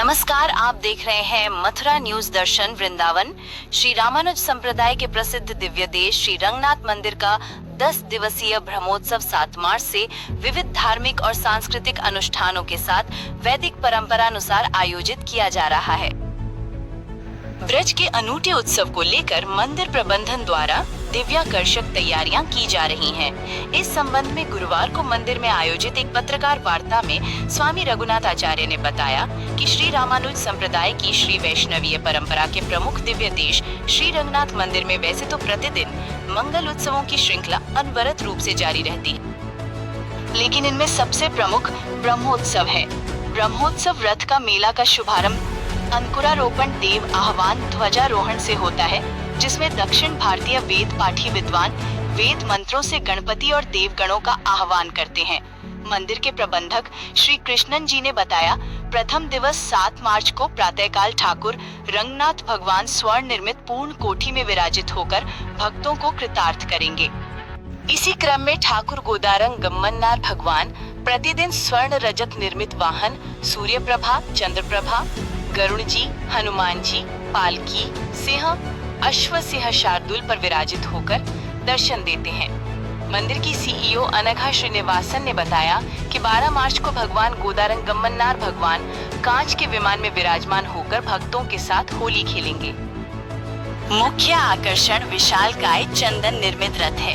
नमस्कार, आप देख रहे हैं मथुरा न्यूज दर्शन वृंदावन। श्री रामानुज संप्रदाय के प्रसिद्ध दिव्य देश श्री रंगनाथ मंदिर का 10 दिवसीय ब्रह्मोत्सव 7 मार्च से विविध धार्मिक और सांस्कृतिक अनुष्ठानों के साथ वैदिक परंपरानुसार आयोजित किया जा रहा है। ब्रज के अनूठे उत्सव को लेकर मंदिर प्रबंधन द्वारा दिव्याकर्षक तैयारियां की जा रही हैं। इस संबंध में गुरुवार को मंदिर में आयोजित एक पत्रकार वार्ता में स्वामी रघुनाथ आचार्य ने बताया कि श्री रामानुज संप्रदाय की श्री वैष्णवीय परंपरा के प्रमुख दिव्य देश श्री रंगनाथ मंदिर में वैसे तो प्रतिदिन मंगल उत्सवों की श्रृंखला अनवरत रूप से जारी रहती है, लेकिन इनमें सबसे प्रमुख ब्रह्मोत्सव है। ब्रह्मोत्सव रथ का मेला का शुभारंभ अंकुरारोपण देव आह्वान ध्वजारोहण से होता है, जिसमें दक्षिण भारतीय वेद पाठी विद्वान वेद मंत्रों से गणपति और देवगणों का आह्वान करते हैं। मंदिर के प्रबंधक श्री कृष्णन जी ने बताया, प्रथम दिवस 7 मार्च को प्रातःकाल ठाकुर रंगनाथ भगवान स्वर्ण निर्मित पूर्ण कोठी में विराजित होकर भक्तों को कृतार्थ करेंगे। इसी क्रम में ठाकुर गोदारंग गम्मन्नाथ भगवान प्रतिदिन स्वर्ण रजत निर्मित वाहन सूर्य प्रभा, चंद्र प्रभा, गरुड़ जी, हनुमान जी, पालकी, सिंह, अश्व सिंह शार्दुल पर विराजित होकर दर्शन देते हैं। मंदिर की सीईओ अनघा श्रीनिवासन ने बताया कि 12 मार्च को भगवान गोदारंग गम्मन्नाथ भगवान कांच के विमान में विराजमान होकर भक्तों के साथ होली खेलेंगे। मुख्य आकर्षण विशालकाय चंदन निर्मित रथ है,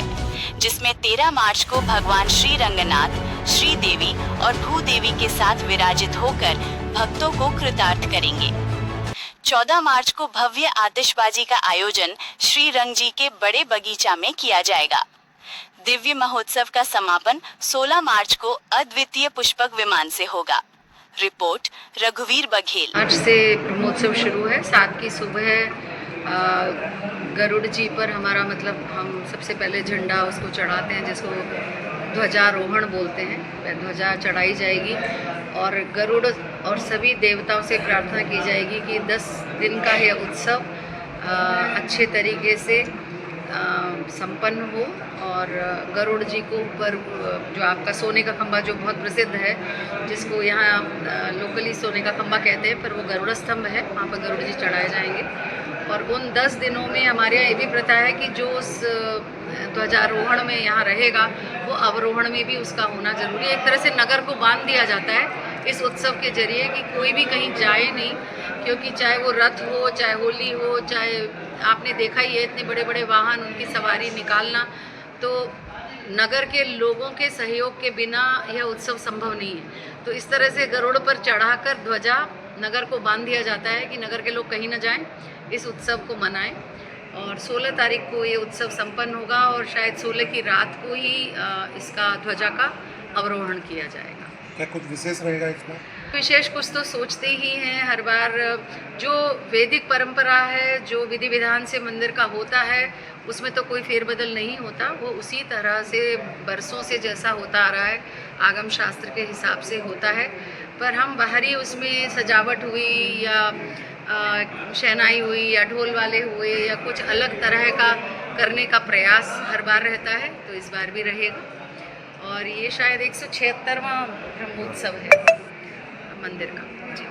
जिसमें 13 मार्च को भगवान श्री रंगनाथ, श्री देवी और भूदेवी के साथ विराजित होकर भक्तों को कृतार्थ करेंगे। 14 मार्च को भव्य आतिशबाजी का आयोजन श्री रंग जी के बड़े बगीचा में किया जाएगा। दिव्य महोत्सव का समापन 16 मार्च को अद्वितीय पुष्पक विमान से होगा। रिपोर्ट रघुवीर बघेल। आज से ब्रह्मोत्सव शुरू है। 7 की सुबह गरुड़ जी पर हमारा हम सबसे पहले झंडा उसको चढ़ाते हैं, जिसको ध्वजारोहण बोलते हैं। ध्वजा चढ़ाई जाएगी और गरुड़ और सभी देवताओं से प्रार्थना की जाएगी कि 10 दिन का यह उत्सव अच्छे तरीके से संपन्न हो और गरुड़ जी को ऊपर जो आपका सोने का खंभा जो बहुत प्रसिद्ध है, जिसको यहाँ लोकली सोने का खंभा कहते हैं, पर वो गरुड़ स्तंभ है, वहाँ पर गरुड़ जी चढ़ाए जाएंगे। और उन 10 दिनों में हमारे यहाँ ये भी प्रथा है कि जो उस ध्वजारोहण में यहाँ रहेगा वो अवरोहण में भी उसका होना जरूरी है। एक तरह से नगर को बांध दिया जाता है इस उत्सव के जरिए कि कोई भी कहीं जाए नहीं, क्योंकि चाहे वो रथ हो, चाहे होली हो, चाहे आपने देखा ही है इतने बड़े बड़े वाहन, उनकी सवारी निकालना, तो नगर के लोगों के सहयोग के बिना यह उत्सव संभव नहीं है। तो इस तरह से गरुड़ पर चढ़ाकर ध्वजा नगर को बांध दिया जाता है कि नगर के लोग कहीं न जाएं, इस उत्सव को मनाएं। और 16 तारीख को ये उत्सव संपन्न होगा और शायद 16 की रात को ही इसका ध्वजा का अवरोहण किया जाएगा। क्या कुछ विशेष रहेगा इसमें? विशेष कुछ तो सोचते ही हैं हर बार। जो वैदिक परंपरा है, जो विधि विधान से मंदिर का होता है, उसमें तो कोई फेरबदल नहीं होता। वो उसी तरह से बरसों से जैसा होता आ रहा है, आगम शास्त्र के हिसाब से होता है। पर हम बाहरी उसमें सजावट हुई या शहनाई हुई या ढोल वाले हुए या कुछ अलग तरह का करने का प्रयास हर बार रहता है, तो इस बार भी रहेगा। और ये शायद 176वां ब्रह्मोत्सव है मंदिर का। जी,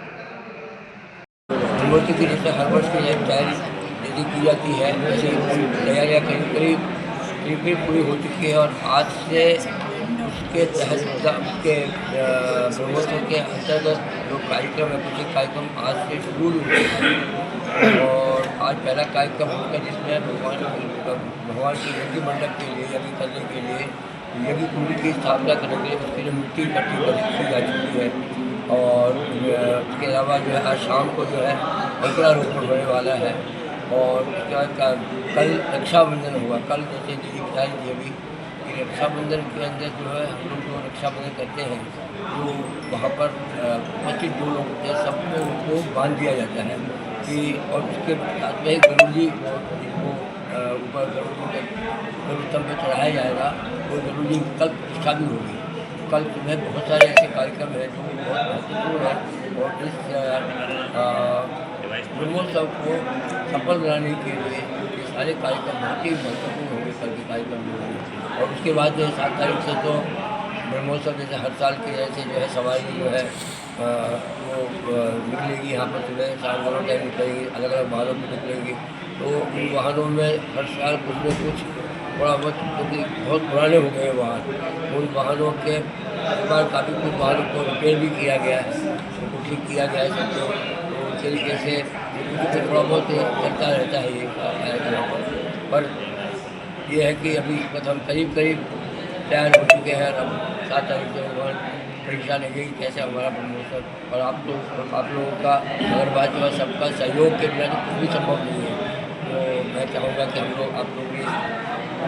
ब्रह्मोत्सव की जैसे हर वर्ष की तैयारी यदि की जाती है, वैसे तैयारियाँ करीब पूरी हो चुकी है और आज से उसके तहत उसके ब्रह्मोत्सव के अंतर्गत जो कार्यक्रम है, कुछ कार्यक्रम आज से शुरू हुए हैं। और आज पहला कार्यक्रम होगा जिसमें भगवान की यज्ञ मंडप के लिए यज्ञ करने के लिए यज्ञ कुंड की स्थापना करेंगे, उसके लिए मिट्टी इकट्ठी की जा चुकी है। और उसके अलावा जो है आज शाम को जो है अंकुरारोपण होने वाला है। और उसके बाद कल रक्षाबंधन हुआ। कल जैसे दीदी बता रही थी अभी कि रक्षाबंधन के अंदर जो है हम लोग जो रक्षाबंधन करते हैं, जो वहाँ पर उपस्थित जो लोग होते हैं सबको उनको बांध दिया जाता है कि, और उसके साथ में गरुड़ जी जिनको ऊपर गरुड़ स्तंभ पर चढ़ाया जाएगा, वो गरुड़ जी की कल प्रतिष्ठा भी होगी। कल सुबह बहुत सारे ऐसे कार्यक्रम हैं जो बहुत महत्वपूर्ण है और इस ब्रह्मोत्सव को सफल बनाने के लिए ये सारे कार्यक्रम बहुत ही महत्वपूर्ण होंगे। कल के कार्यक्रम होंगे और उसके बाद जो 7 तारीख से तो ब्रह्मोत्सव जैसे हर साल के जैसे जो है सवारी जो है निकलेगी यहाँ पर सुबह शाम दोनों टाइम निकलेगी, अलग अलग वाहनों पर निकलेंगी। तो उन वाहनों में हर साल कुछ न कुछ थोड़ा बहुत, क्योंकि बहुत पुराने हो गए वाहन, उन वाहनों के बार काफ़ी कुछ वाहनों को रिपेयर भी किया गया है, उनको ठीक किया गया है सबको। तो उस तरीके से थोड़ा बहुत चलता रहता है ये पर यह है कि अभी इस वक्त हम करीब तैयार हो चुके हैं। अब 7 तारीख से भगवान परीक्षा लगेगी कैसे हमारा प्रमोशन, और आप लोगों का अगर बात जो है सबका सहयोग के बिना तो कुछ भी संभव नहीं है। तो मैं चाहूँगा कि हम लोग आप लोग भी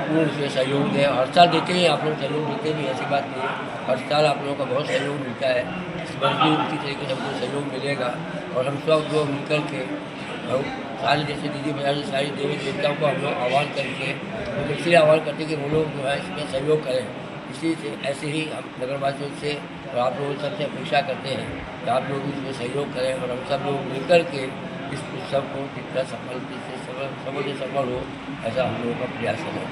पूर्ण से सहयोग दें। हर साल देते हैं आप लोग, सहयोग देते भी, ऐसी बात नहीं है। हर साल आप लोगों का बहुत सहयोग मिलता है, इस बार भी उसी तरीके से हमको सहयोग मिलेगा। और हम सब जो मिलकर के सारे जैसे दीदी बजा से सारी देवी देवताओं को हम लोग आह्वान करके तो इसलिए आह्वान करते कि वो लोग जो है इसमें सहयोग करें। इसी से ऐसे ही हम नगरवासियों से और आप लोगों सबसे अपेक्षा करते हैं कि आप लोग इसमें सहयोग करें और हम सब लोग मिलकर के इस उत्सव को जितना सफल हो ऐसा हम लोगों का प्रयास करें।